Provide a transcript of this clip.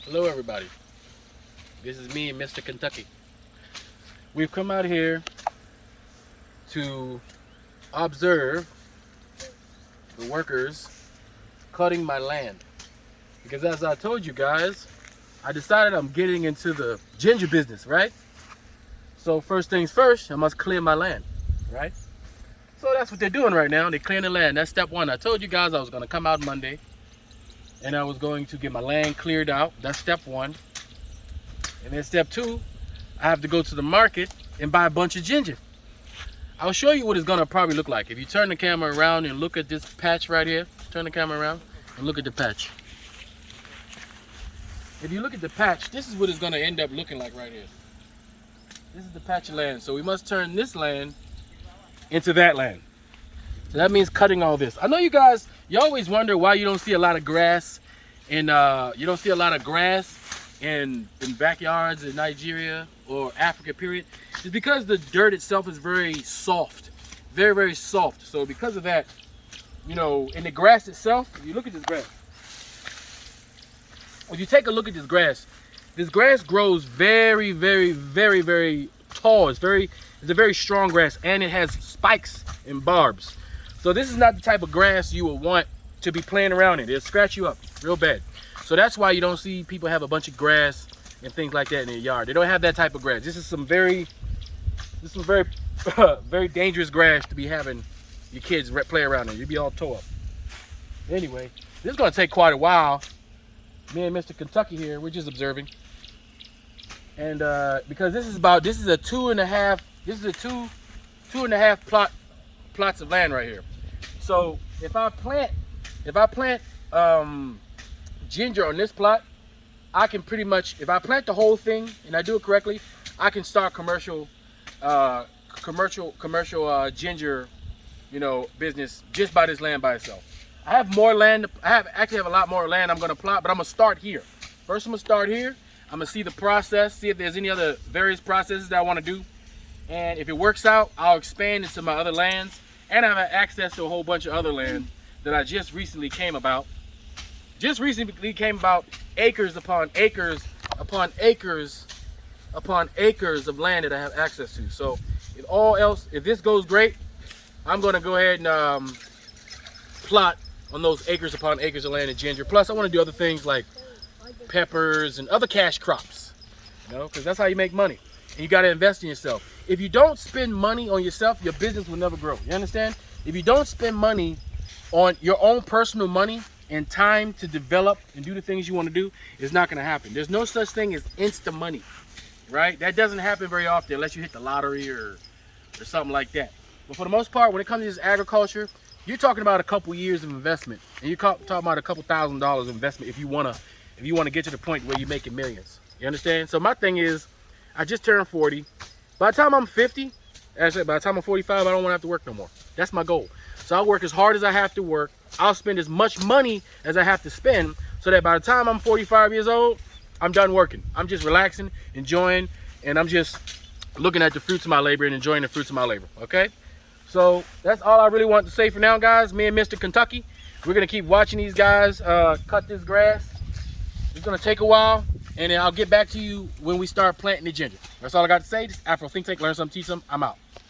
Hello everybody, this is me, Mr. Kentucky. We've come out here to observe the workers cutting my land. Because as I told you guys, I decided I'm getting into the ginger business, right? So first things first, I must clear my land, right? So that's what they're doing right now. They're clearing the land. That's step one. I told you guys I was gonna come out Monday and I was going to get my land cleared out. That's step one. And then step two, I have to go to the market and buy a bunch of ginger. I'll show you what it's gonna probably look like. If you turn the camera around and look at this patch right here, turn the camera around and look at the patch. If you look at the patch, this is what it's gonna end up looking like right here. This is the patch of land. So we must turn this land into that land. So that means cutting all this. I know you guys, you always wonder why you don't see a lot of grass in in backyards in Nigeria or Africa, period. It's because the dirt itself is very soft, very, very soft. So because of that, you know, in the grass itself, if you look at this grass, if you take a look at this grass grows very, very, very, very tall. It's a very strong grass, and it has spikes and barbs. So this is not the type of grass you would want to be playing around in. It'll scratch you up real bad. So that's why you don't see people have a bunch of grass and things like that in their yard. They don't have that type of grass. This is some very very dangerous grass to be having your kids play around in. You'd be all tore up. Anyway, this is gonna take quite a while. Me and Mr. Kentucky here, we're just observing. And because this is a two and a half plots of land right here. So if I plant ginger on this plot, I can pretty much, if I plant the whole thing and I do it correctly, I can start commercial ginger, you know, business just by this land by itself. I have more land. I actually have a lot more land I'm gonna plot, but I'm gonna start here. First, I'm gonna start here. I'm gonna see the process, see if there's any other various processes that I want to do, and if it works out, I'll expand into my other lands, and I have access to a whole bunch of other land that I just recently came about. Acres upon acres upon acres upon acres of land that I have access to. So if this goes great, I'm gonna go ahead and plot on those acres upon acres of land in ginger. Plus, I want to do other things like peppers and other cash crops, you know, because that's how you make money. And you got to invest in yourself. If you don't spend money on yourself, your business will never grow. You understand? If you don't spend money on your own personal money and time to develop and do the things you want to do, it's not going to happen. There's no such thing as instant money, right? That doesn't happen very often unless you hit the lottery or something like that. But for the most part, when it comes to this agriculture, you're talking about a couple years of investment, and you're talking about a couple $1,000s of investment if you want to get to the point where you're making millions. You understand? So my thing is, I just turned 40. By the time I'm 50, actually by the time I'm 45, I don't want to have to work no more. That's my goal. So I'll work as hard as I have to work. I'll spend as much money as I have to spend, so that by the time I'm 45 years old, I'm done working. I'm just relaxing, enjoying, and I'm just looking at the fruits of my labor and enjoying the fruits of my labor, okay? So that's all I really want to say for now, guys. Me and Mr. Kentucky, we're going to keep watching these guys cut this grass. It's going to take a while, and then I'll get back to you when we start planting the ginger. That's all I got to say. This is Afro Think Tank. Learn something, teach something. I'm out.